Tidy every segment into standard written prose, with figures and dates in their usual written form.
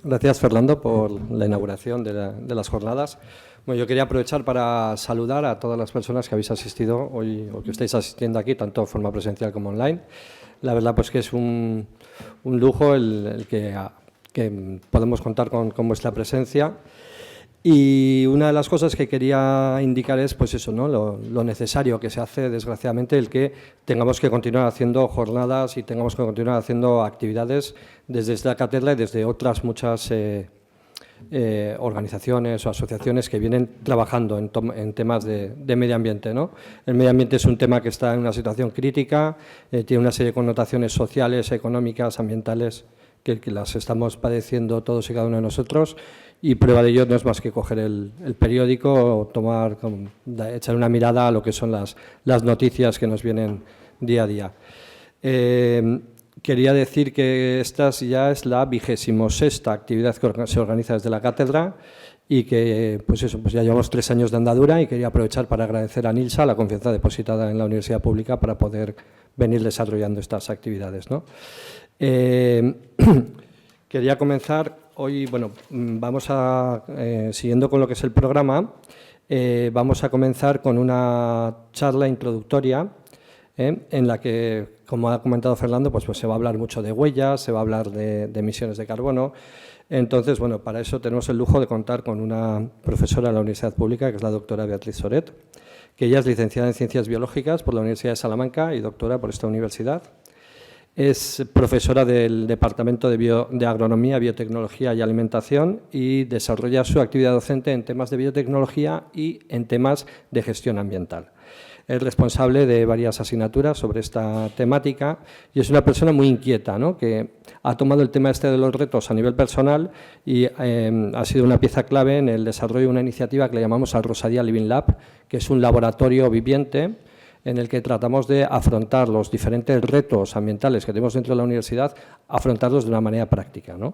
Gracias, Fernando, por la inauguración de las jornadas. Bueno, yo quería aprovechar para saludar a todas las personas que habéis asistido hoy o que estáis asistiendo aquí, tanto de forma presencial como online. La verdad, pues que es un lujo el que podemos contar con vuestra presencia. Y una de las cosas que quería indicar es, pues eso, ¿no? Lo necesario que se hace, desgraciadamente, el que tengamos que continuar haciendo jornadas y tengamos que continuar haciendo actividades desde esta cátedra y desde otras muchas organizaciones o asociaciones que vienen trabajando en temas de medio ambiente, ¿no? El medio ambiente es un tema que está en una situación crítica, tiene una serie de connotaciones sociales, económicas, ambientales, que las estamos padeciendo todos y cada uno de nosotros. Y prueba de ello no es más que coger el periódico o echar una mirada a lo que son las noticias que nos vienen día a día. Quería decir que esta ya es la 26ª actividad que se organiza desde la cátedra y que pues ya llevamos 3 años de andadura y quería aprovechar para agradecer a Nilsa la confianza depositada en la Universidad Pública para poder venir desarrollando estas actividades, ¿no? Quería comenzar hoy, bueno, siguiendo con lo que es el programa, vamos a comenzar con una charla introductoria en la que, como ha comentado Fernando, pues se va a hablar mucho de huellas, se va a hablar de emisiones de carbono. Entonces, bueno, para eso tenemos el lujo de contar con una profesora de la Universidad Pública, que es la doctora Beatriz Soret, que ella es licenciada en Ciencias Biológicas por la Universidad de Salamanca y doctora por esta universidad. Es profesora del Departamento de Agronomía, Biotecnología y Alimentación y desarrolla su actividad docente en temas de biotecnología y en temas de gestión ambiental. Es responsable de varias asignaturas sobre esta temática y es una persona muy inquieta, ¿no? Que ha tomado el tema de los retos a nivel personal y ha sido una pieza clave en el desarrollo de una iniciativa que le llamamos Al Rosadía Living Lab, que es un laboratorio viviente en el que tratamos de afrontar los diferentes retos ambientales que tenemos dentro de la universidad, afrontarlos de una manera práctica, ¿no?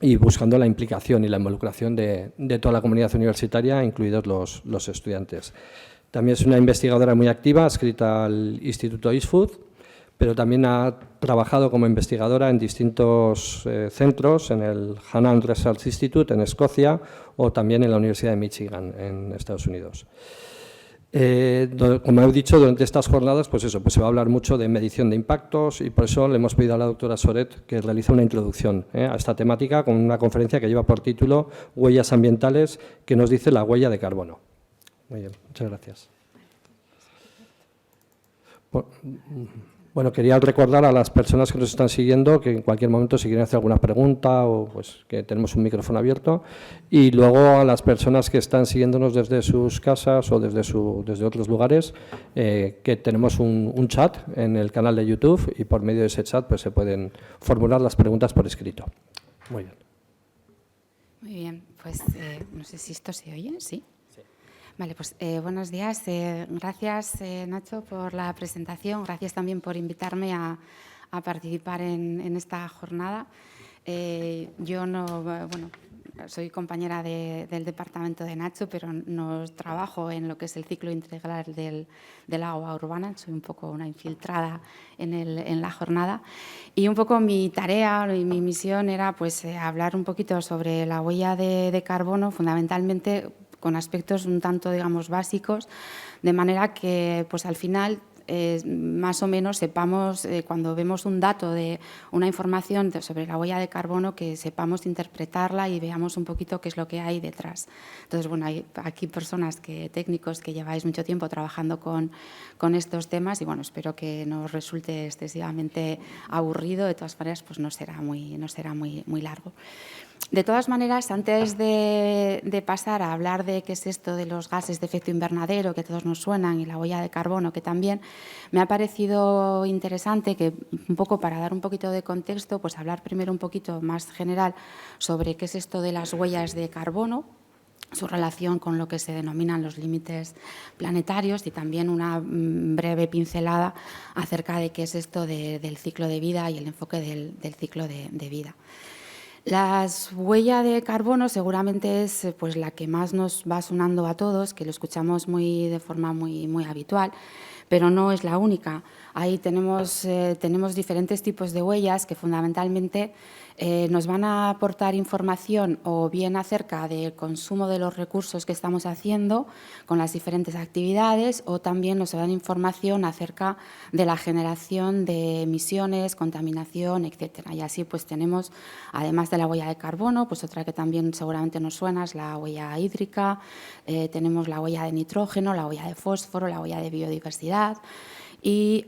Y buscando la implicación y la involucración de toda la comunidad universitaria, incluidos los estudiantes. También es una investigadora muy activa, adscrita al Instituto Eastwood, pero también ha trabajado como investigadora en distintos centros, en el Hannan Research Institute en Escocia o también en la Universidad de Michigan en Estados Unidos. Como he dicho, durante estas jornadas pues se va a hablar mucho de medición de impactos y por eso le hemos pedido a la doctora Soret que realice una introducción a esta temática con una conferencia que lleva por título Huellas ambientales, que nos dice la huella de carbono. Muy bien, muchas gracias. Bueno, quería recordar a las personas que nos están siguiendo que en cualquier momento si quieren hacer alguna pregunta o pues que tenemos un micrófono abierto y luego a las personas que están siguiéndonos desde sus casas o desde otros lugares que tenemos un chat en el canal de YouTube y por medio de ese chat pues se pueden formular las preguntas por escrito. Muy bien. Muy bien, pues no sé si esto se oye, ¿sí? Vale, pues buenos días. Gracias, Nacho, por la presentación. Gracias también por invitarme a participar en esta jornada. Yo soy compañera del departamento de Nacho, pero no trabajo en lo que es el ciclo integral del agua urbana. Soy un poco una infiltrada en la jornada. Y un poco mi tarea y mi misión era pues, hablar un poquito sobre la huella de carbono, fundamentalmente con aspectos un tanto, digamos, básicos, de manera que, pues, al final, más o menos sepamos, cuando vemos un dato de una información sobre la huella de carbono, que sepamos interpretarla y veamos un poquito qué es lo que hay detrás. Entonces, bueno, hay aquí personas, técnicos que lleváis mucho tiempo trabajando con estos temas y, bueno, espero que no os resulte excesivamente aburrido. De todas maneras, pues no será muy largo. De todas maneras, antes de pasar a hablar de qué es esto de los gases de efecto invernadero, que todos nos suenan, y la huella de carbono, que también me ha parecido interesante, que un poco para dar un poquito de contexto, pues hablar primero un poquito más general sobre qué es esto de las huellas de carbono, su relación con lo que se denominan los límites planetarios y también una breve pincelada acerca de qué es esto del ciclo de vida y el enfoque del ciclo de vida. La huella de carbono seguramente es pues, la que más nos va sonando a todos, que lo escuchamos de forma muy habitual, pero no es la única. Ahí tenemos diferentes tipos de huellas que fundamentalmente nos van a aportar información o bien acerca del consumo de los recursos que estamos haciendo con las diferentes actividades, o también nos dan información acerca de la generación de emisiones, contaminación, etcétera. Y así pues tenemos, además de la huella de carbono, pues otra que también seguramente nos suena es la huella hídrica, tenemos la huella de nitrógeno, la huella de fósforo, la huella de biodiversidad, y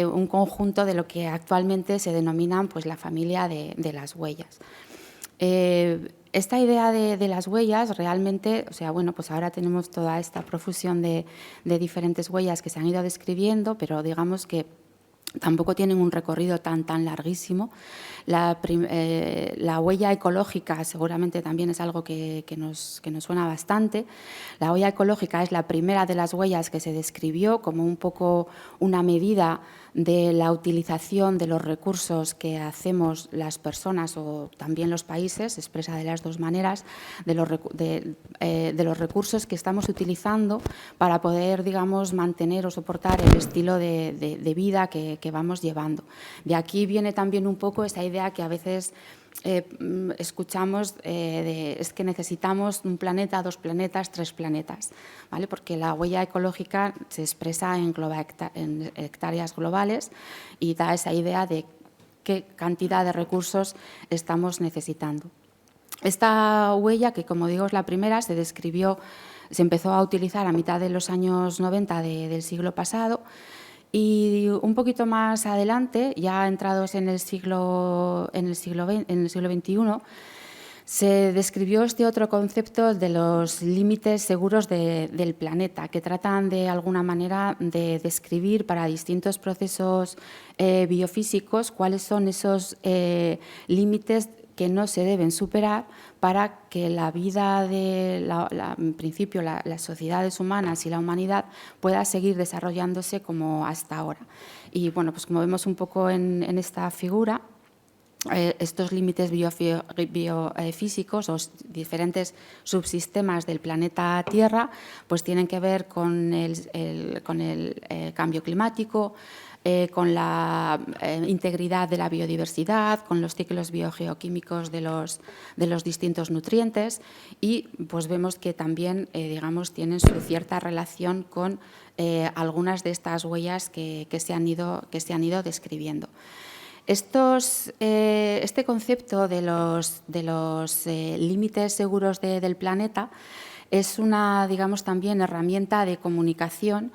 un conjunto de lo que actualmente se denominan pues, la familia de las huellas. Esta idea de las huellas realmente, o sea, bueno, pues ahora tenemos toda esta profusión de diferentes huellas que se han ido describiendo, pero digamos que tampoco tienen un recorrido tan larguísimo. La huella ecológica seguramente también es algo que nos suena bastante. La huella ecológica es la primera de las huellas que se describió como un poco una medida de la utilización de los recursos que hacemos las personas o también los países, se expresa de las dos maneras, de los recursos que estamos utilizando para poder, digamos, mantener o soportar el estilo de vida que vamos llevando. De aquí viene también un poco esa idea que a veces escuchamos es que necesitamos un planeta, 2 planetas, 3 planetas, ¿vale? Porque la huella ecológica se expresa en hectáreas globales y da esa idea de qué cantidad de recursos estamos necesitando. Esta huella, que como digo es la primera, se empezó a utilizar a mitad de los años 90 del siglo pasado. Y un poquito más adelante, ya entrados en el siglo XXI, se describió este otro concepto de los límites seguros del planeta, que tratan de alguna manera de describir para distintos procesos biofísicos cuáles son esos límites que no se deben superar para que la vida en principio, las sociedades humanas y la humanidad pueda seguir desarrollándose como hasta ahora. Y bueno, pues como vemos un poco en esta figura, estos límites biofísicos o diferentes subsistemas del planeta Tierra pues tienen que ver con el cambio climático, con la integridad de la biodiversidad, con los ciclos biogeoquímicos de los distintos nutrientes, y pues vemos que también digamos, tienen su cierta relación con algunas de estas huellas que se han ido describiendo. Este concepto de los límites seguros del planeta es una, digamos, también herramienta de comunicación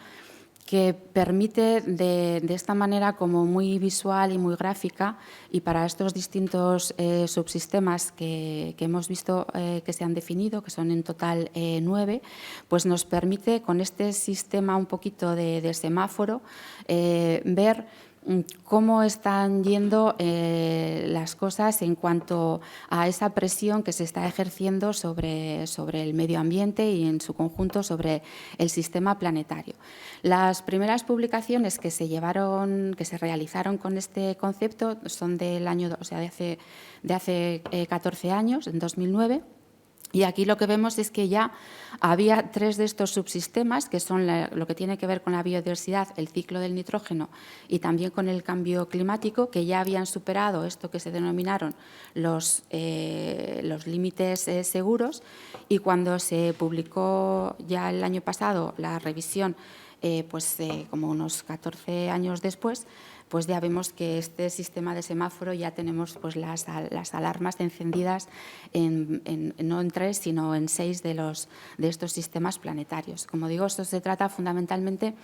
que permite de esta manera como muy visual y muy gráfica, y para estos distintos subsistemas que hemos visto que se han definido, que son en total 9, pues nos permite con este sistema un poquito de semáforo ver cómo están yendo las cosas en cuanto a esa presión que se está ejerciendo sobre el medio ambiente y en su conjunto sobre el sistema planetario. Las primeras publicaciones que se realizaron con este concepto son del año, o sea, de hace 14 años, en 2009. Y aquí lo que vemos es que ya había 3 de estos subsistemas, que son lo que tiene que ver con la biodiversidad, el ciclo del nitrógeno y también con el cambio climático, que ya habían superado esto que se denominaron los límites seguros, y cuando se publicó ya el año pasado la revisión, como unos 14 años después, pues ya vemos que este sistema de semáforo ya tenemos pues las alarmas encendidas no en 3, sino en 6 de estos sistemas planetarios. Como digo, esto se trata fundamentalmente,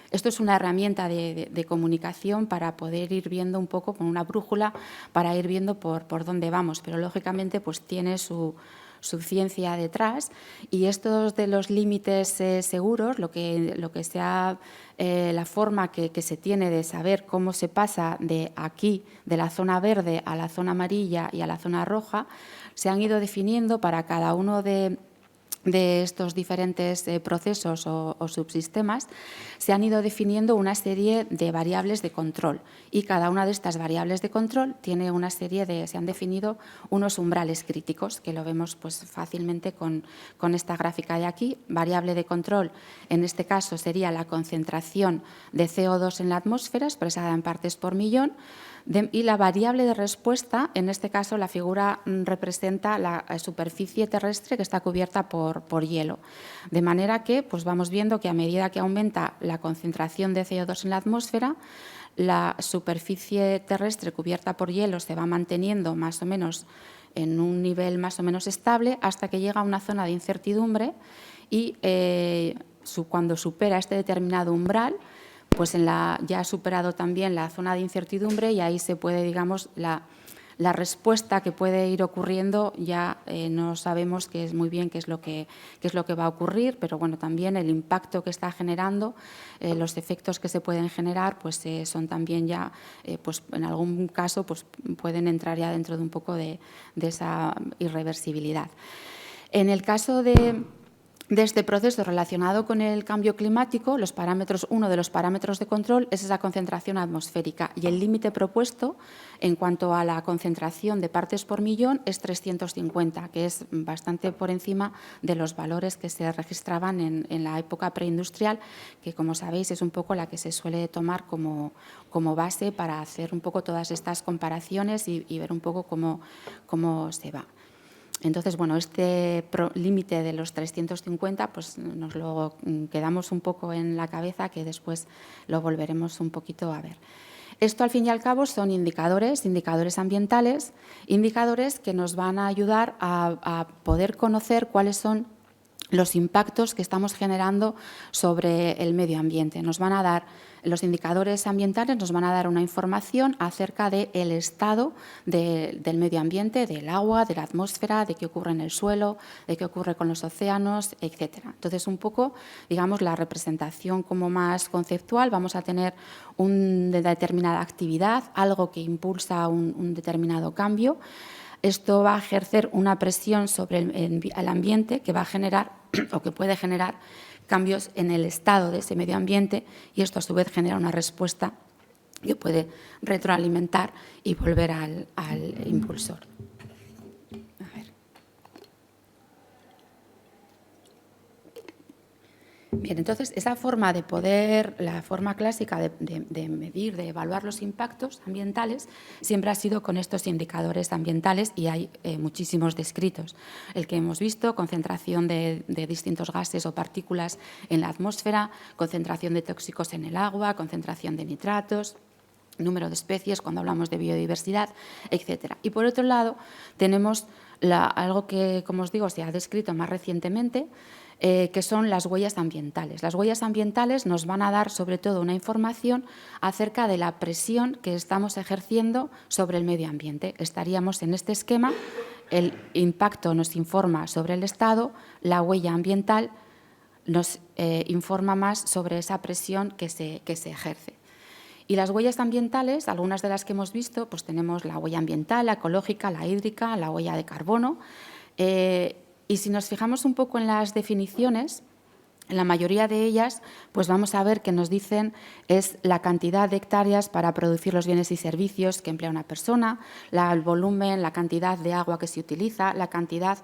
esto es una herramienta de comunicación para poder ir viendo un poco con una brújula, para ir viendo por dónde vamos, pero lógicamente pues tiene su ciencia detrás, y estos de los límites seguros, lo que sea la forma que se tiene de saber cómo se pasa de aquí, de la zona verde a la zona amarilla y a la zona roja, se han ido definiendo para cada uno de de estos diferentes procesos o subsistemas, se han ido definiendo una serie de variables de control y cada una de estas variables de control tiene una serie se han definido unos umbrales críticos, que lo vemos pues, fácilmente con esta gráfica de aquí. Variable de control, en este caso, sería la concentración de CO2 en la atmósfera, expresada en partes por millón, y la variable de respuesta, en este caso la figura representa la superficie terrestre que está cubierta por hielo. De manera que pues vamos viendo que a medida que aumenta la concentración de CO2 en la atmósfera, la superficie terrestre cubierta por hielo se va manteniendo más o menos en un nivel más o menos estable hasta que llega a una zona de incertidumbre y cuando supera este determinado umbral, pues ya ha superado también la zona de incertidumbre y ahí se puede, digamos, la respuesta que puede ir ocurriendo ya no sabemos muy bien qué es lo que va a ocurrir, pero bueno, también el impacto que está generando, los efectos que se pueden generar, pues son también ya, pues en algún caso, pues pueden entrar ya dentro de un poco de esa irreversibilidad. En el caso de este proceso relacionado con el cambio climático, uno de los parámetros de control es esa concentración atmosférica y el límite propuesto en cuanto a la concentración de partes por millón es 350, que es bastante por encima de los valores que se registraban en la época preindustrial, que como sabéis es un poco la que se suele tomar como base para hacer un poco todas estas comparaciones y ver un poco cómo se va. Entonces, bueno, este límite de los 350 pues nos lo quedamos un poco en la cabeza, que después lo volveremos un poquito a ver. Esto, al fin y al cabo, son indicadores ambientales, indicadores que nos van a ayudar a poder conocer cuáles son los impactos que estamos generando sobre el medio ambiente. Los indicadores ambientales nos van a dar una información acerca del estado del medio ambiente, del agua, de la atmósfera, de qué ocurre en el suelo, de qué ocurre con los océanos, etcétera. Entonces, un poco, digamos, la representación como más conceptual, vamos a tener una determinada actividad, algo que impulsa un determinado cambio. Esto va a ejercer una presión sobre el ambiente que va a generar o que puede generar cambios en el estado de ese medio ambiente y esto a su vez genera una respuesta que puede retroalimentar y volver al impulsor. A ver. Bien, entonces, esa forma la forma clásica de medir, de evaluar los impactos ambientales, siempre ha sido con estos indicadores ambientales y hay muchísimos descritos. El que hemos visto, concentración de distintos gases o partículas en la atmósfera, concentración de tóxicos en el agua, concentración de nitratos, número de especies cuando hablamos de biodiversidad, etcétera. Y por otro lado, tenemos algo que, como os digo, se ha descrito más recientemente, que son las huellas ambientales. Las huellas ambientales nos van a dar sobre todo una información acerca de la presión que estamos ejerciendo sobre el medio ambiente. Estaríamos en este esquema, el impacto nos informa sobre el estado, la huella ambiental nos informa más sobre esa presión que se ejerce. Y las huellas ambientales, algunas de las que hemos visto, pues tenemos la huella ambiental, la ecológica, la hídrica, la huella de carbono. Y si nos fijamos un poco en las definiciones, en la mayoría de ellas, pues vamos a ver que nos dicen es la cantidad de hectáreas para producir los bienes y servicios que emplea una persona, el volumen, la cantidad de agua que se utiliza, la cantidad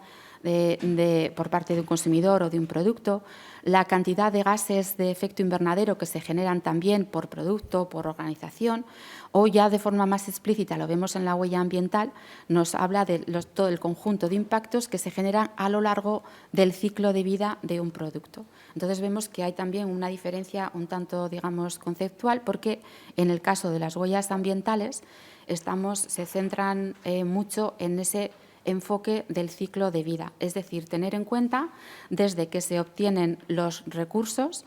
por parte de un consumidor o de un producto, la cantidad de gases de efecto invernadero que se generan también por producto, por organización, o ya de forma más explícita, lo vemos en la huella ambiental, nos habla de todo el conjunto de impactos que se generan a lo largo del ciclo de vida de un producto. Entonces vemos que hay también una diferencia un tanto, digamos, conceptual, porque en el caso de las huellas ambientales se centran mucho en ese enfoque del ciclo de vida, es decir, tener en cuenta desde que se obtienen los recursos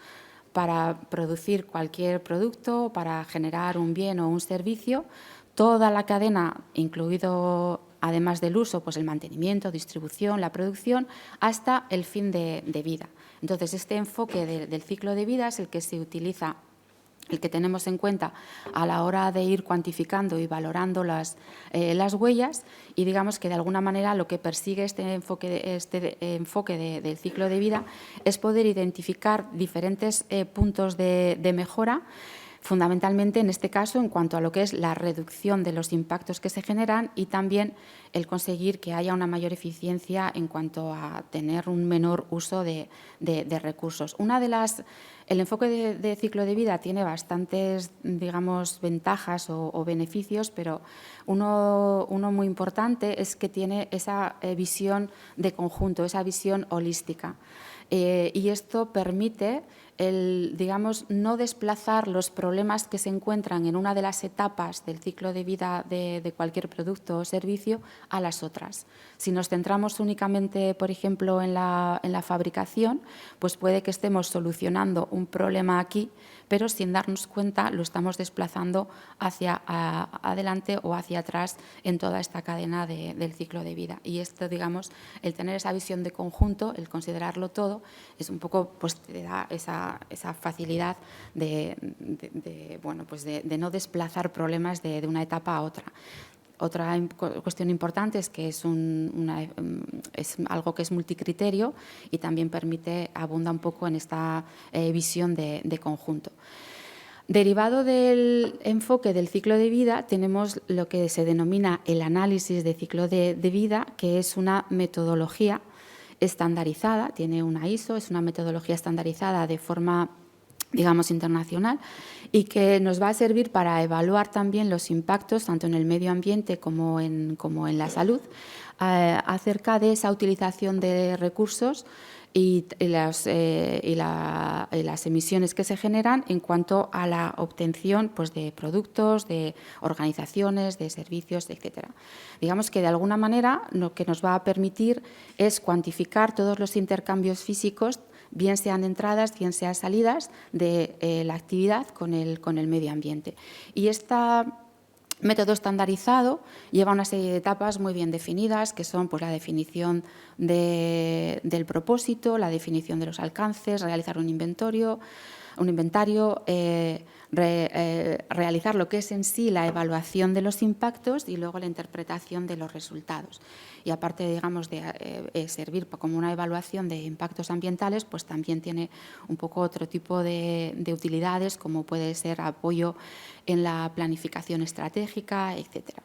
para producir cualquier producto, para generar un bien o un servicio, toda la cadena, incluido además del uso, pues el mantenimiento, distribución, la producción, hasta el fin de vida. Entonces, este enfoque del ciclo de vida es el que se utiliza el que tenemos en cuenta a la hora de ir cuantificando y valorando las huellas, y digamos que de alguna manera lo que persigue este enfoque del ciclo de vida es poder identificar diferentes puntos de mejora, fundamentalmente en este caso en cuanto a lo que es la reducción de los impactos que se generan y también el conseguir que haya una mayor eficiencia en cuanto a tener un menor uso de recursos. El enfoque de ciclo de vida tiene bastantes, digamos, ventajas o beneficios, pero uno muy importante es que tiene esa visión de conjunto, esa visión holística. Y esto permite digamos, no desplazar los problemas que se encuentran en una de las etapas del ciclo de vida de cualquier producto o servicio a las otras. Si nos centramos únicamente, por ejemplo, en la fabricación, pues puede que estemos solucionando un problema aquí, pero sin darnos cuenta lo estamos desplazando hacia adelante o hacia atrás en toda esta cadena del ciclo de vida. Y esto, digamos, el tener esa visión de conjunto, el considerarlo todo, es un poco, pues te da esa facilidad de no desplazar problemas de una etapa a otra. Otra cuestión importante es que es algo que es multicriterio y también abunda un poco en esta visión de conjunto. Derivado del enfoque del ciclo de vida, tenemos lo que se denomina el análisis de ciclo de vida, que es una metodología estandarizada, tiene una ISO, es una metodología estandarizada de forma, digamos, internacional, y que nos va a servir para evaluar también los impactos, tanto en el medio ambiente como en la salud, acerca de esa utilización de recursos y las emisiones que se generan en cuanto a la obtención, pues, de productos, de organizaciones, de servicios, etcétera. Digamos que de alguna manera lo que nos va a permitir es cuantificar todos los intercambios físicos, bien sean entradas, bien sean salidas de la actividad con el medio ambiente. Y este método estandarizado lleva una serie de etapas muy bien definidas, que son, pues, la definición del propósito, la definición de los alcances, realizar un inventario, realizar lo que es en sí la evaluación de los impactos y luego la interpretación de los resultados. Y aparte, digamos, de servir como una evaluación de impactos ambientales, pues también tiene un poco otro tipo de utilidades, como puede ser apoyo en la planificación estratégica, etcétera.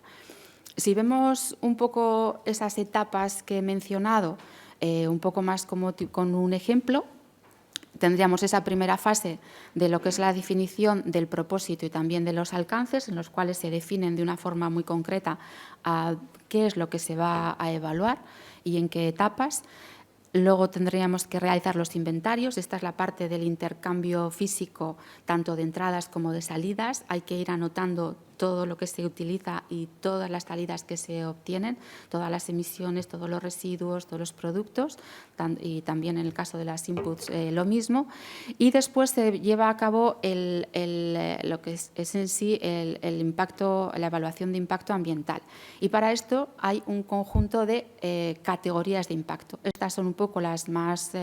Si vemos un poco esas etapas que he mencionado, un poco más como con un ejemplo, tendríamos esa primera fase de lo que es la definición del propósito y también de los alcances, en los cuales se definen de una forma muy concreta qué es lo que se va a evaluar y en qué etapas. Luego tendríamos que realizar los inventarios. Esta es la parte del intercambio físico, tanto de entradas como de salidas. Hay que ir anotando todo lo que se utiliza y todas las salidas que se obtienen, todas las emisiones, todos los residuos, todos los productos, y también en el caso de las inputs lo mismo. Y después se lleva a cabo lo que es en sí el impacto, la evaluación de impacto ambiental. Y para esto hay un conjunto de categorías de impacto. Estas son un poco las más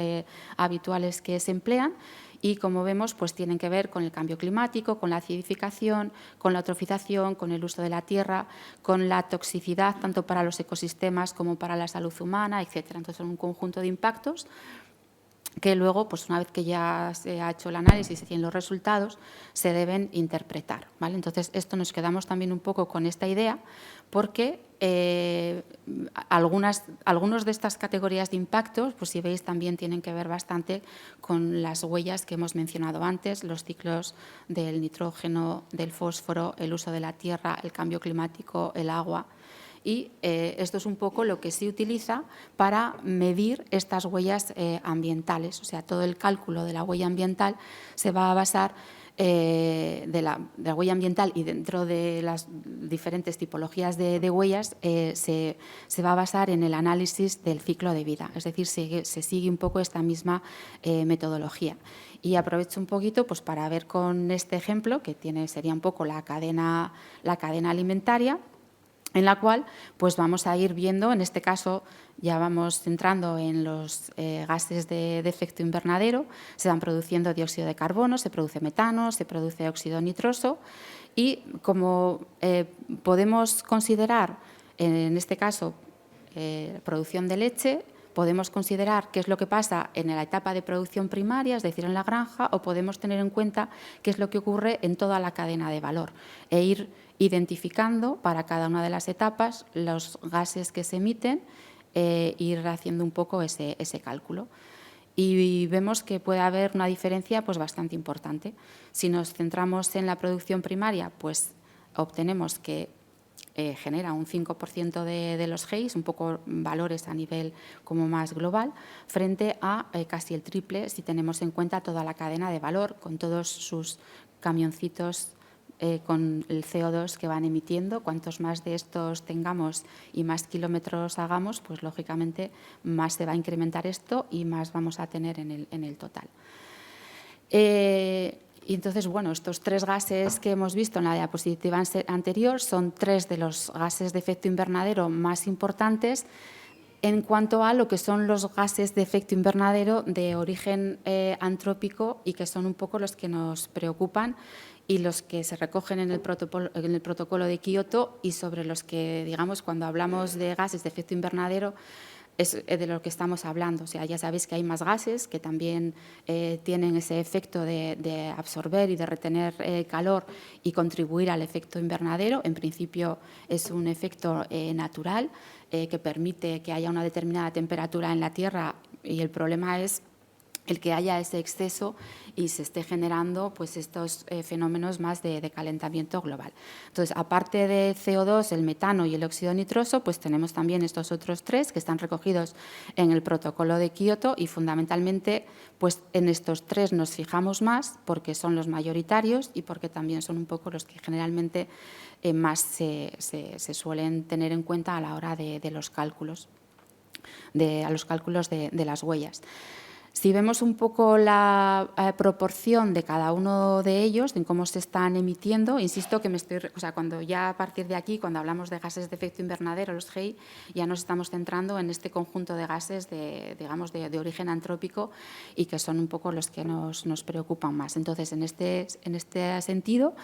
habituales que se emplean. Y, como vemos, pues tienen que ver con el cambio climático, con la acidificación, con la eutrofización, con el uso de la tierra, con la toxicidad tanto para los ecosistemas como para la salud humana, etcétera. Entonces, son un conjunto de impactos que luego, pues una vez que ya se ha hecho el análisis y se tienen los resultados, se deben interpretar, ¿vale? Entonces, esto nos quedamos también un poco con esta idea, porque algunos de estas categorías de impactos, pues si veis, también tienen que ver bastante con las huellas que hemos mencionado antes, los ciclos del nitrógeno, del fósforo, el uso de la tierra, el cambio climático, el agua. Y esto es un poco lo que se utiliza para medir estas huellas ambientales. O sea, todo el cálculo de la huella ambiental se va a basar de la huella ambiental, y dentro de las diferentes tipologías de huellas se va a basar en el análisis del ciclo de vida. Es decir, se sigue un poco esta misma metodología. Y aprovecho un poquito, pues, para ver con este ejemplo, que sería un poco la cadena alimentaria. en la cual pues vamos a ir viendo, en este caso ya vamos centrando en los gases de efecto invernadero, se van produciendo dióxido de carbono, se produce metano, se produce óxido nitroso y como podemos considerar, en este caso, producción de leche, podemos considerar qué es lo que pasa en la etapa de producción primaria, es decir, en la granja, o podemos tener en cuenta qué es lo que ocurre en toda la cadena de valor e ir identificando para cada una de las etapas los gases que se emiten e ir haciendo un poco ese cálculo. Y vemos que puede haber una diferencia pues, bastante importante. Si nos centramos en la producción primaria, pues obtenemos que genera un 5% de los GEIs, un poco valores a nivel como más global, frente a casi el triple si tenemos en cuenta toda la cadena de valor, con todos sus camioncitos con el CO2 que van emitiendo. Cuantos más de estos tengamos y más kilómetros hagamos, pues lógicamente más se va a incrementar esto y más vamos a tener en el total. Y entonces, bueno, estos 3 gases que hemos visto en la diapositiva anterior son 3 de los gases de efecto invernadero más importantes en cuanto a lo que son los gases de efecto invernadero de origen antrópico y que son un poco los que nos preocupan y los que se recogen en el protocolo de Kioto y sobre los que, digamos, cuando hablamos de gases de efecto invernadero, es de lo que estamos hablando. O sea, ya sabéis que hay más gases que también tienen ese efecto de absorber y de retener calor y contribuir al efecto invernadero. En principio es un efecto natural que permite que haya una determinada temperatura en la Tierra y el problema es el que haya ese exceso y se esté generando pues, estos fenómenos más de calentamiento global. Entonces, aparte de CO2, el metano y el óxido nitroso, pues tenemos también estos otros 3 que están recogidos en el protocolo de Kioto y fundamentalmente pues, en estos 3 nos fijamos más porque son los mayoritarios y porque también son un poco los que generalmente más se suelen tener en cuenta a la hora de los cálculos, de las huellas. Si vemos un poco la proporción de cada uno de ellos, de cómo se están emitiendo, insisto que cuando ya a partir de aquí, cuando hablamos de gases de efecto invernadero, los GEI, ya nos estamos centrando en este conjunto de gases digamos, de origen antrópico y que son un poco los que nos preocupan más. Entonces, en este sentido,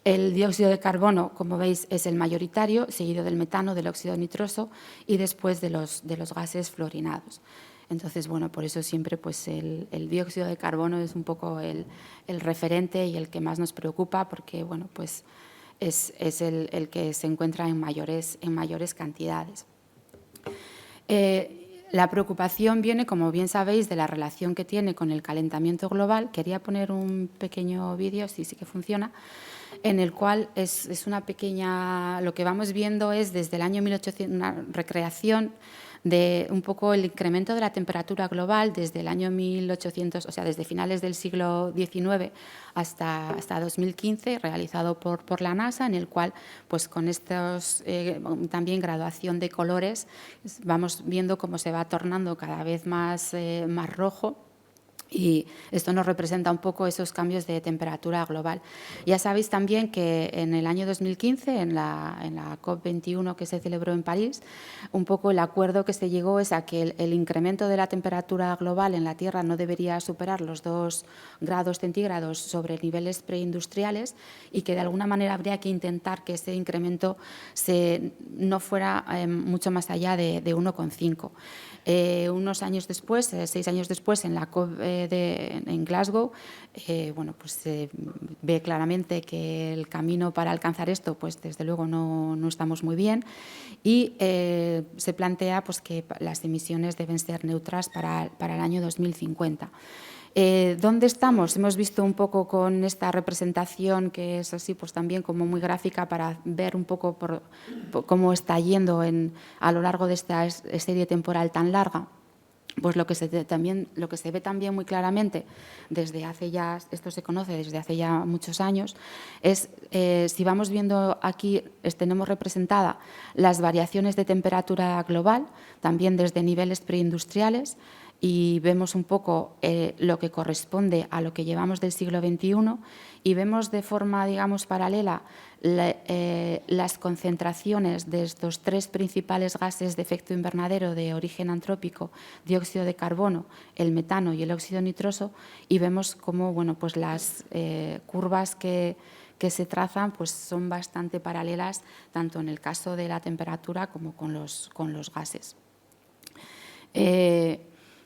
el dióxido de carbono, como veis, es el mayoritario, seguido del metano, del óxido nitroso y después de los gases fluorinados. Entonces, bueno, por eso siempre pues, el dióxido de carbono es un poco el referente y el que más nos preocupa porque, bueno, pues es el que se encuentra en mayores cantidades. La preocupación viene, como bien sabéis, de la relación que tiene con el calentamiento global. Quería poner un pequeño vídeo, sí que funciona, en el cual es una pequeña... Lo que vamos viendo es desde el año 1800, una recreación de un poco el incremento de la temperatura global desde el año 1800, o sea, desde finales del siglo XIX hasta 2015, realizado por la NASA, en el cual, pues con estos también graduación de colores, vamos viendo cómo se va tornando cada vez más rojo. Y esto nos representa un poco esos cambios de temperatura global. Ya sabéis también que en el año 2015, en la COP21 que se celebró en París, un poco el acuerdo que se llegó es a que el incremento de la temperatura global en la Tierra no debería superar los 2 grados centígrados sobre niveles preindustriales y que de alguna manera habría que intentar que ese incremento no fuera mucho más allá de 1,5. Unos años después, 6 años después, en la COP en Glasgow, bueno, pues se ve claramente que el camino para alcanzar esto, pues desde luego no estamos muy bien y se plantea pues, que las emisiones deben ser neutras para el año 2050. ¿Dónde estamos? Hemos visto un poco con esta representación que es así pues también como muy gráfica para ver un poco por cómo está yendo a lo largo de esta serie temporal tan larga. Pues lo que se ve también muy claramente desde hace ya, esto se conoce desde hace ya muchos años, es si vamos viendo aquí, tenemos representada las variaciones de temperatura global, también desde niveles preindustriales, y vemos un poco lo que corresponde a lo que llevamos del siglo XXI y vemos de forma, digamos, paralela las concentraciones de estos tres principales gases de efecto invernadero de origen antrópico, dióxido de carbono, el metano y el óxido nitroso, y vemos cómo, bueno, pues las curvas que se trazan pues son bastante paralelas tanto en el caso de la temperatura como con los gases.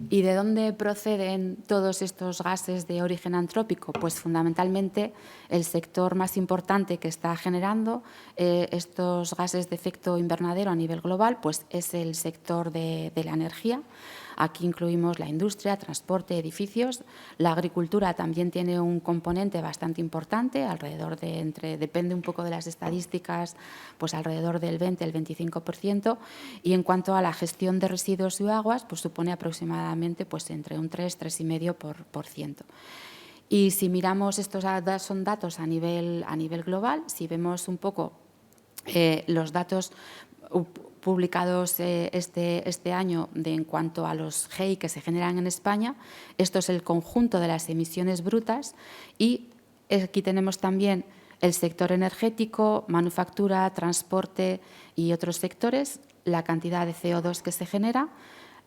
¿Y de dónde proceden todos estos gases de origen antrópico? Pues fundamentalmente el sector más importante que está generando estos gases de efecto invernadero a nivel global pues es el sector de la energía. Aquí incluimos la industria, transporte, edificios. La agricultura también tiene un componente bastante importante, alrededor de, depende un poco de las estadísticas, pues alrededor del 20, el 25%. Y en cuanto a la gestión de residuos y aguas, pues supone aproximadamente pues entre un 3,5%. Y si miramos, estos son datos a nivel global, si vemos un poco los datos publicados este año en cuanto a los GEI que se generan en España. Esto es el conjunto de las emisiones brutas y aquí tenemos también el sector energético, manufactura, transporte y otros sectores, la cantidad de CO2 que se genera,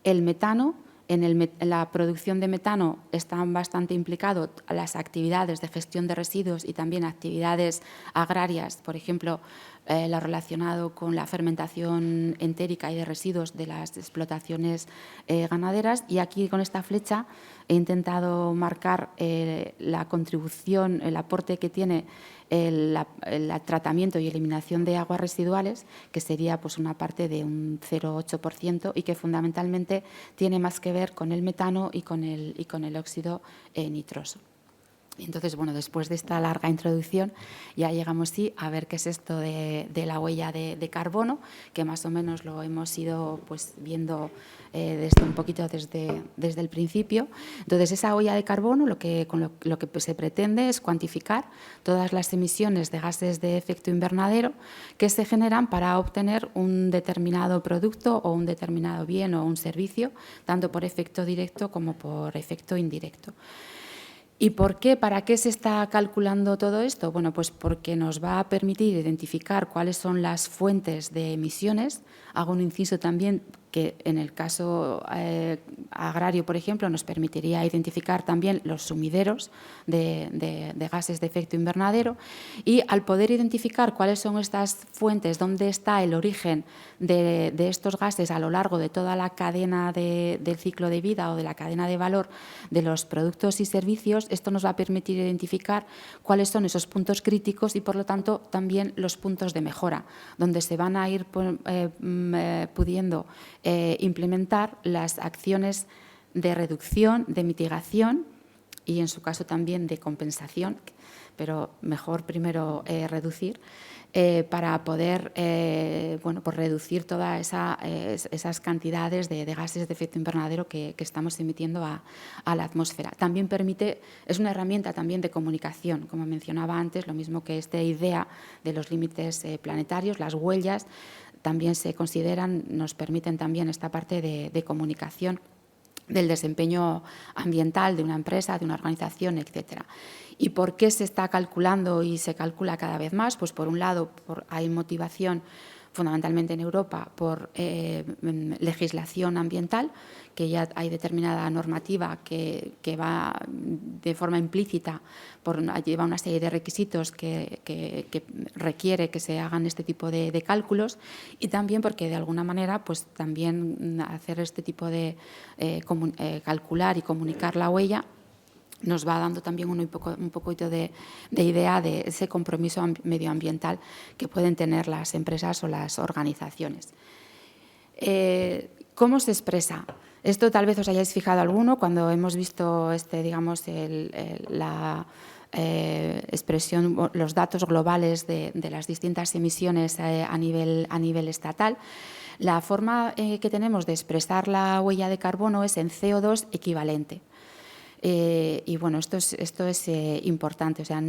el metano. En la producción de metano están bastante implicadas las actividades de gestión de residuos y también actividades agrarias, por ejemplo, lo relacionado con la fermentación entérica y de residuos de las explotaciones ganaderas. Y aquí con esta flecha he intentado marcar la contribución, el aporte que tiene el tratamiento y eliminación de aguas residuales, que sería pues una parte de un 0,8% y que fundamentalmente tiene más que ver con el metano y con el óxido nitroso. Entonces, bueno, después de esta larga introducción ya llegamos sí a ver qué es esto de la huella de carbono, que más o menos lo hemos ido pues viendo desde un poquito desde el principio. Entonces, esa huella de carbono lo que se pretende es cuantificar todas las emisiones de gases de efecto invernadero que se generan para obtener un determinado producto o un determinado bien o un servicio, tanto por efecto directo como por efecto indirecto. ¿Y por qué? ¿Para qué se está calculando todo esto? Bueno, pues porque nos va a permitir identificar cuáles son las fuentes de emisiones. Hago un inciso también que en el caso agrario, por ejemplo, nos permitiría identificar también los sumideros de gases de efecto invernadero, y al poder identificar cuáles son estas fuentes, dónde está el origen de estos gases a lo largo de toda la cadena del ciclo de vida o de la cadena de valor de los productos y servicios, esto nos va a permitir identificar cuáles son esos puntos críticos y, por lo tanto, también los puntos de mejora, donde se van a ir pudiendo implementar las acciones de reducción, de mitigación y, en su caso, también de compensación, pero mejor primero reducir, para poder bueno, pues reducir todas esas cantidades de gases de efecto invernadero que estamos emitiendo a la atmósfera. También es una herramienta también de comunicación, como mencionaba antes, lo mismo que esta idea de los límites planetarios, las huellas, también se consideran, nos permiten también esta parte de comunicación del desempeño ambiental de una empresa, de una organización, etcétera. ¿Y por qué se está calculando y se calcula cada vez más? Pues por un lado hay motivación fundamentalmente en Europa por legislación ambiental, que ya hay determinada normativa que va de forma implícita, lleva una serie de requisitos que requiere que se hagan este tipo de cálculos, y también porque de alguna manera pues también hacer este tipo de calcular y comunicar la huella nos va dando también un poquito de idea de ese compromiso medioambiental que pueden tener las empresas o las organizaciones. ¿Cómo se expresa? Esto tal vez os hayáis fijado alguno cuando hemos visto digamos, la expresión, los datos globales de las distintas emisiones a nivel estatal. La forma que tenemos de expresar la huella de carbono es en CO2 equivalente. Y bueno, esto es importante, o sea,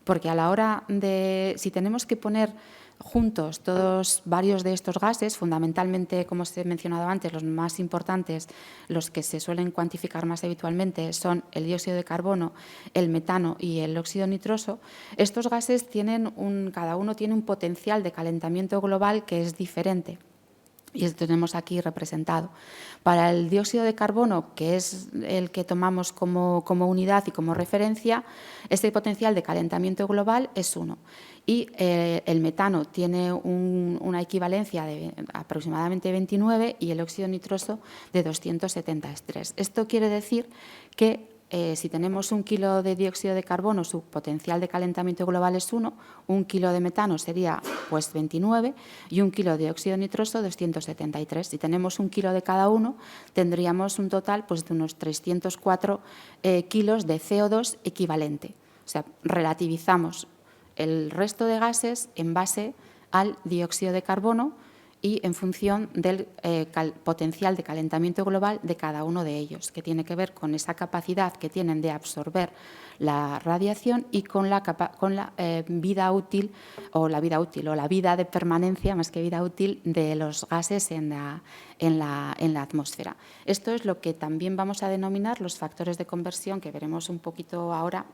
porque a la hora de, si tenemos que poner juntos varios de estos gases, fundamentalmente, como os he mencionado antes, los más importantes, los que se suelen cuantificar más habitualmente son el dióxido de carbono, el metano y el óxido nitroso. Estos gases cada uno tiene un potencial de calentamiento global que es diferente. Y esto tenemos aquí representado. Para el dióxido de carbono, que es el que tomamos como unidad y como referencia, este potencial de calentamiento global es 1. Y el metano tiene una equivalencia de aproximadamente 29 y el óxido nitroso de 273. Esto quiere decir que si tenemos 1 kilo de dióxido de carbono, su potencial de calentamiento global es 1, 1 kilo de metano sería pues 29 y 1 kilo de óxido nitroso 273. Si tenemos 1 kilo de cada uno, tendríamos un total pues, de unos 304 kilos de CO2 equivalente. O sea, relativizamos el resto de gases en base al dióxido de carbono y en función del potencial de calentamiento global de cada uno de ellos, que tiene que ver con esa capacidad que tienen de absorber la radiación y con la vida útil o la vida de permanencia, más que vida útil, de los gases en la atmósfera. Esto es lo que también vamos a denominar los factores de conversión, que veremos un poquito ahora,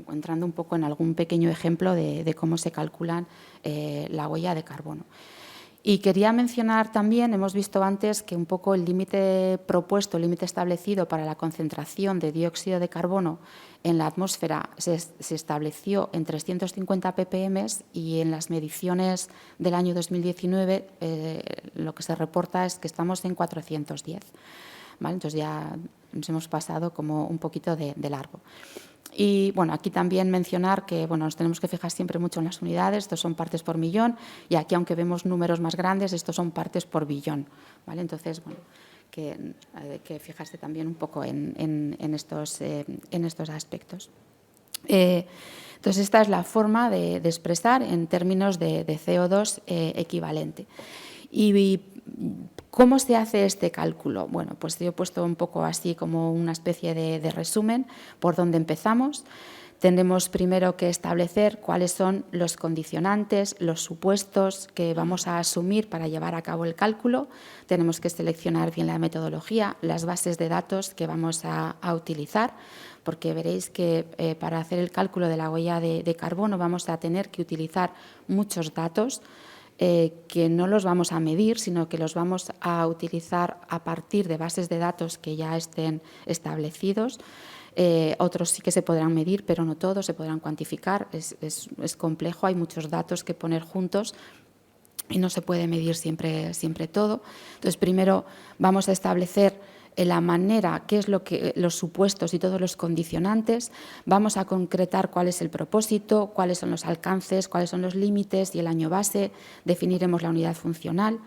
entrando un poco en algún pequeño ejemplo de cómo se calculan la huella de carbono. Y quería mencionar también, hemos visto antes que un poco el límite propuesto, el límite establecido para la concentración de dióxido de carbono en la atmósfera se estableció en 350 ppm y en las mediciones del año 2019 lo que se reporta es que estamos en 410. ¿Vale? Entonces ya nos hemos pasado como un poquito de largo. Y bueno, aquí también mencionar que nos tenemos que fijar siempre mucho en las unidades, estos son partes por millón, y aquí aunque vemos números más grandes, estos son partes por billón. ¿Vale? Entonces, bueno, que fijarse también un poco en estos aspectos. Entonces, esta es la forma de expresar en términos de CO2 equivalente. ¿Y cómo se hace este cálculo? Bueno, pues yo he puesto un poco así como una especie de resumen por dónde empezamos. Tendremos primero que establecer cuáles son los condicionantes, los supuestos que vamos a asumir para llevar a cabo el cálculo. Tenemos que seleccionar bien la metodología, las bases de datos que vamos a utilizar, porque veréis que para hacer el cálculo de la huella de carbono vamos a tener que utilizar muchos datos que no los vamos a medir, sino que los vamos a utilizar a partir de bases de datos que ya estén establecidos. Otros sí que se podrán medir, pero no todos, se podrán cuantificar. Es complejo, hay muchos datos que poner juntos y no se puede medir siempre todo. Entonces, primero vamos a establecer la manera, qué es los supuestos y todos los condicionantes. Vamos a concretar cuál es el propósito, cuáles son los alcances, cuáles son los límites y el año base. Definiremos la unidad funcional.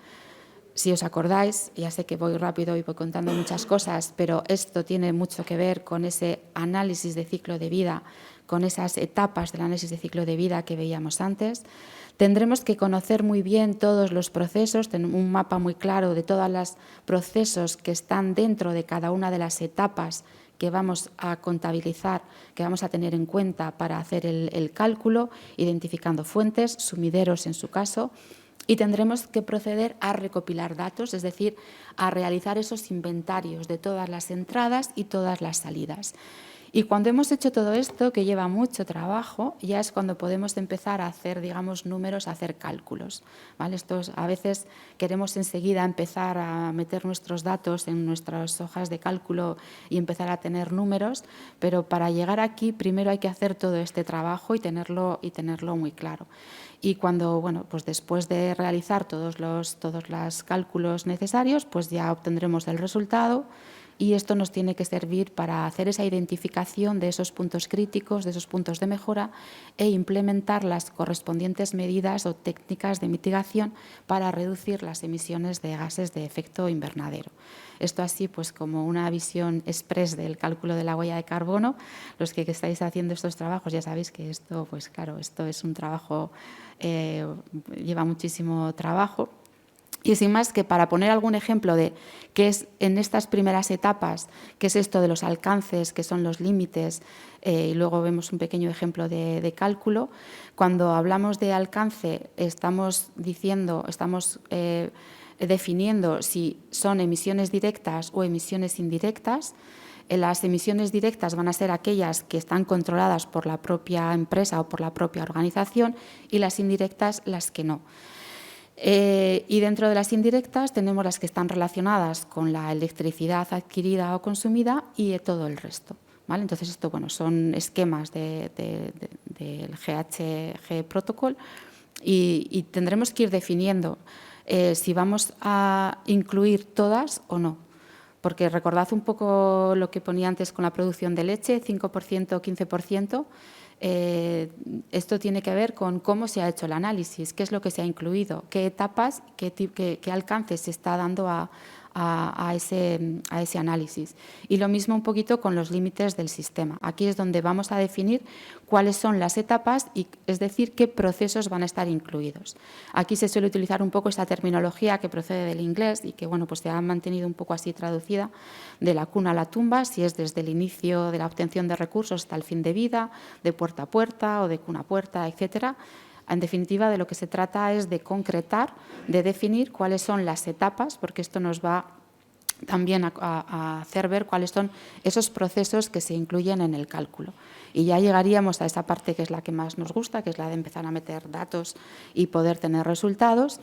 Si os acordáis, ya sé que voy rápido y voy contando muchas cosas, pero esto tiene mucho que ver con ese análisis de ciclo de vida, con esas etapas del análisis de ciclo de vida que veíamos antes. Tendremos que conocer muy bien todos los procesos, tener un mapa muy claro de todos los procesos que están dentro de cada una de las etapas que vamos a contabilizar, que vamos a tener en cuenta para hacer el cálculo, identificando fuentes, sumideros en su caso, y tendremos que proceder a recopilar datos, es decir, a realizar esos inventarios de todas las entradas y todas las salidas. Y cuando hemos hecho todo esto, que lleva mucho trabajo, ya es cuando podemos empezar a hacer, digamos, números, a hacer cálculos. ¿Vale? A veces queremos enseguida empezar a meter nuestros datos en nuestras hojas de cálculo y empezar a tener números, pero para llegar aquí primero hay que hacer todo este trabajo y tenerlo muy claro. Y cuando, pues después de realizar todos los cálculos necesarios, pues ya obtendremos el resultado. Y esto nos tiene que servir para hacer esa identificación de esos puntos críticos, de esos puntos de mejora e implementar las correspondientes medidas o técnicas de mitigación para reducir las emisiones de gases de efecto invernadero. Esto así pues como una visión express del cálculo de la huella de carbono. Los que estáis haciendo estos trabajos ya sabéis que esto, pues claro, esto es un trabajo, lleva muchísimo trabajo. Y sin más, que para poner algún ejemplo de qué es en estas primeras etapas, qué es esto de los alcances, qué son los límites, y luego vemos un pequeño ejemplo de cálculo. Cuando hablamos de alcance, estamos definiendo si son emisiones directas o emisiones indirectas. Las emisiones directas van a ser aquellas que están controladas por la propia empresa o por la propia organización, y las indirectas las que no. Y dentro de las indirectas tenemos las que están relacionadas con la electricidad adquirida o consumida y todo el resto, ¿vale? Entonces, esto son esquemas del GHG Protocol, y tendremos que ir definiendo si vamos a incluir todas o no. Porque recordad un poco lo que ponía antes con la producción de leche, 5%, 15%. Esto tiene que ver con cómo se ha hecho el análisis, qué es lo que se ha incluido, qué etapas, qué alcance se está dando a ese análisis. Y lo mismo un poquito con los límites del sistema. Aquí es donde vamos a definir cuáles son las etapas, es decir, qué procesos van a estar incluidos. Aquí se suele utilizar un poco esta terminología que procede del inglés y que pues se ha mantenido un poco así traducida, de la cuna a la tumba, si es desde el inicio de la obtención de recursos hasta el fin de vida, de puerta a puerta o de cuna a puerta, etcétera. En definitiva, de lo que se trata es de concretar, de definir cuáles son las etapas, porque esto nos va también a hacer ver cuáles son esos procesos que se incluyen en el cálculo. Y ya llegaríamos a esa parte que es la que más nos gusta, que es la de empezar a meter datos y poder tener resultados.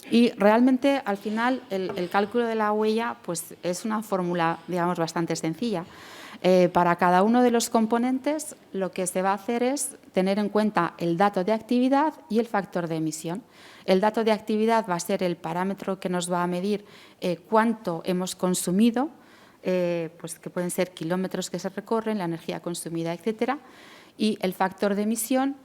Y realmente, al final, el cálculo de la huella pues, es una fórmula, digamos, bastante sencilla. Para cada uno de los componentes, lo que se va a hacer es tener en cuenta el dato de actividad y el factor de emisión. El dato de actividad va a ser el parámetro que nos va a medir cuánto hemos consumido, pues que pueden ser kilómetros que se recorren, la energía consumida, etcétera. Y el factor de emisión,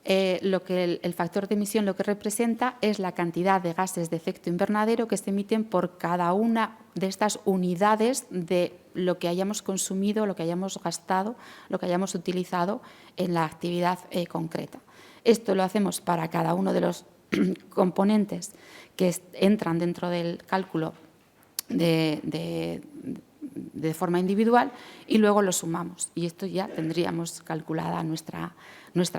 el factor de emisión lo que representa es la cantidad de gases de efecto invernadero que se emiten por cada una de estas unidades de lo que hayamos consumido, lo que hayamos gastado, lo que hayamos utilizado en la actividad concreta. Esto lo hacemos para cada uno de los componentes que entran dentro del cálculo de forma individual, y luego lo sumamos. Y esto ya tendríamos calculada nuestra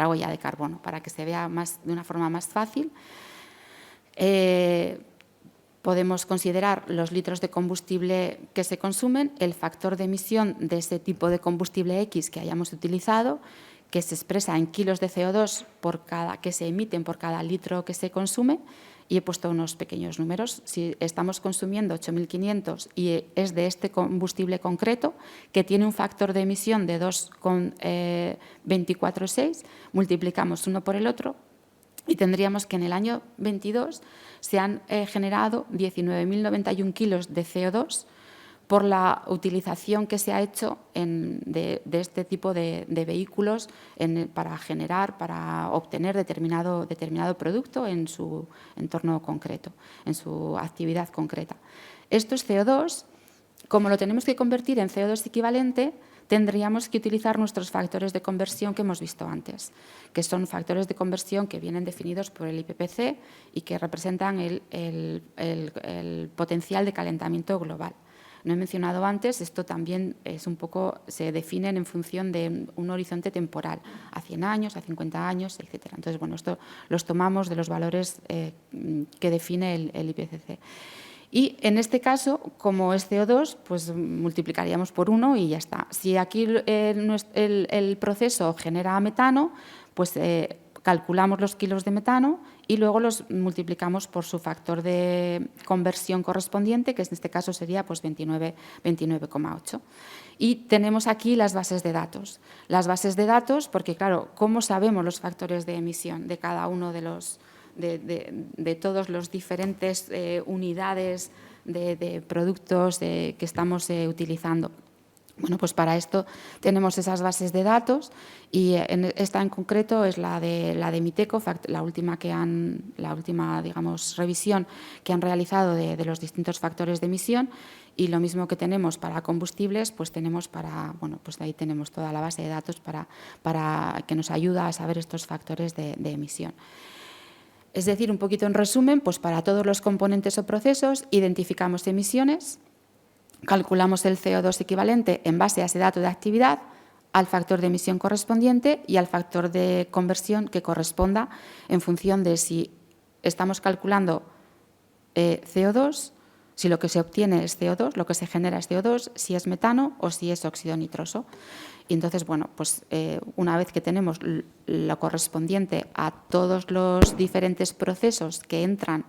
huella de carbono, para que se vea de una forma más fácil. Podemos considerar los litros de combustible que se consumen, el factor de emisión de ese tipo de combustible X que hayamos utilizado, que se expresa en kilos de CO2 que se emiten por cada litro que se consume, y he puesto unos pequeños números. Si estamos consumiendo 8.500 y es de este combustible concreto, que tiene un factor de emisión de 2,246, multiplicamos uno por el otro, y tendríamos que en el año 22 se han generado 19.091 kilos de CO2 por la utilización que se ha hecho de este tipo de vehículos para obtener determinado producto en su entorno concreto, en su actividad concreta. Esto es CO2. Como lo tenemos que convertir en CO2 equivalente, tendríamos que utilizar nuestros factores de conversión que hemos visto antes, que son factores de conversión que vienen definidos por el IPCC y que representan el potencial de calentamiento global. No he mencionado antes, esto también se definen en función de un horizonte temporal, a 100 años, a 50 años, etcétera. Entonces, bueno, esto los tomamos de los valores que define el IPCC. Y en este caso, como es CO2, pues multiplicaríamos por 1 y ya está. Si aquí el proceso genera metano, pues calculamos los kilos de metano y luego los multiplicamos por su factor de conversión correspondiente, que en este caso sería pues 29,8. Y tenemos aquí las bases de datos. Las bases de datos, porque claro, ¿cómo sabemos los factores de emisión de cada uno de todos los diferentes unidades de productos que estamos utilizando? Bueno, pues para esto tenemos esas bases de datos, y esta en concreto es la de Miteco, la última digamos, revisión que han realizado de los distintos factores de emisión, y lo mismo que tenemos para combustibles, pues tenemos pues ahí tenemos toda la base de datos para que nos ayuda a saber estos factores de emisión. Es decir, un poquito en resumen, pues para todos los componentes o procesos identificamos emisiones, calculamos el CO2 equivalente en base a ese dato de actividad, al factor de emisión correspondiente y al factor de conversión que corresponda en función de si estamos calculando CO2, si lo que se obtiene es CO2, lo que se genera es CO2, si es metano o si es óxido nitroso. Y entonces, bueno, pues una vez que tenemos lo correspondiente a todos los diferentes procesos que entran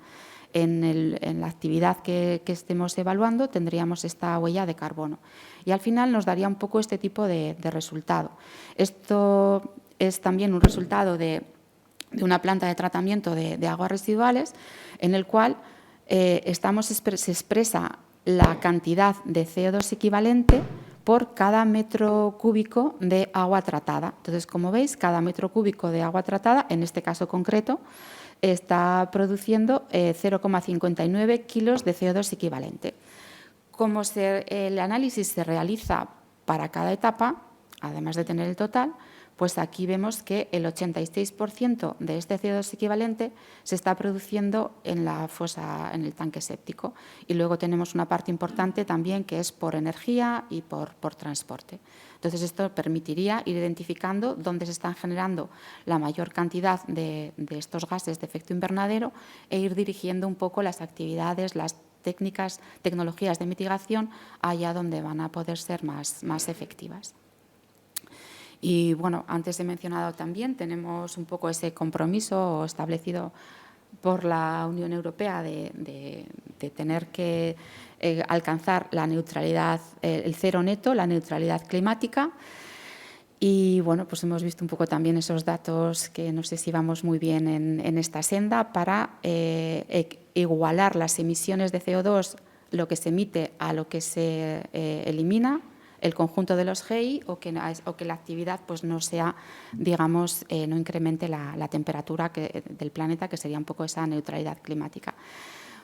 en la actividad que estemos evaluando, tendríamos esta huella de carbono. Y al final nos daría un poco este tipo de resultado. Esto es también un resultado de una planta de tratamiento de aguas residuales en el cual se expresa la cantidad de CO2 equivalente por cada metro cúbico de agua tratada. Entonces, como veis, cada metro cúbico de agua tratada, en este caso concreto, está produciendo 0,59 kilos de CO2 equivalente. Como el análisis se realiza para cada etapa, además de tener el total, pues aquí vemos que el 86% de este CO2 equivalente se está produciendo en la fosa, en el tanque séptico. Y luego tenemos una parte importante también que es por energía y por transporte. Entonces, esto permitiría ir identificando dónde se están generando la mayor cantidad de estos gases de efecto invernadero e ir dirigiendo un poco las actividades, las tecnologías de mitigación allá donde van a poder ser más efectivas. Y bueno, antes he mencionado también, tenemos un poco ese compromiso establecido por la Unión Europea de tener que alcanzar la neutralidad, el cero neto, la neutralidad climática. Y bueno, pues hemos visto un poco también esos datos que no sé si vamos muy bien en esta senda para igualar las emisiones de CO2, lo que se emite a lo que se elimina, el conjunto de los GI, o que la actividad pues no sea, digamos, no incremente la temperatura del planeta, que sería un poco esa neutralidad climática.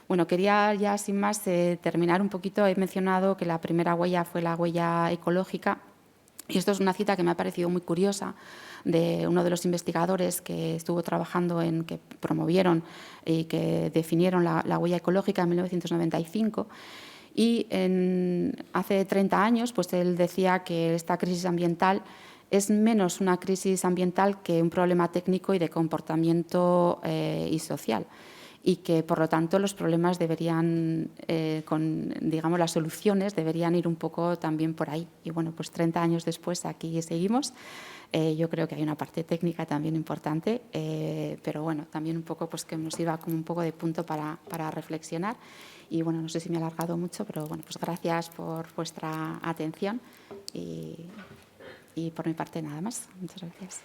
Bueno, quería ya sin más terminar un poquito. He mencionado que la primera huella fue la huella ecológica, y esto es una cita que me ha parecido muy curiosa de uno de los investigadores que estuvo trabajando que promovieron y que definieron la huella ecológica en 1995. Y hace 30 años pues él decía que esta crisis ambiental es menos una crisis ambiental que un problema técnico y de comportamiento y social, y que por lo tanto los problemas deberían, digamos, las soluciones deberían ir un poco también por ahí. Y bueno, pues 30 años después aquí seguimos. Yo creo que hay una parte técnica también importante, pero bueno, también un poco pues que nos sirva como un poco de punto para reflexionar. Y bueno, no sé si me he alargado mucho, pero bueno, pues gracias por vuestra atención y por mi parte nada más. Muchas gracias.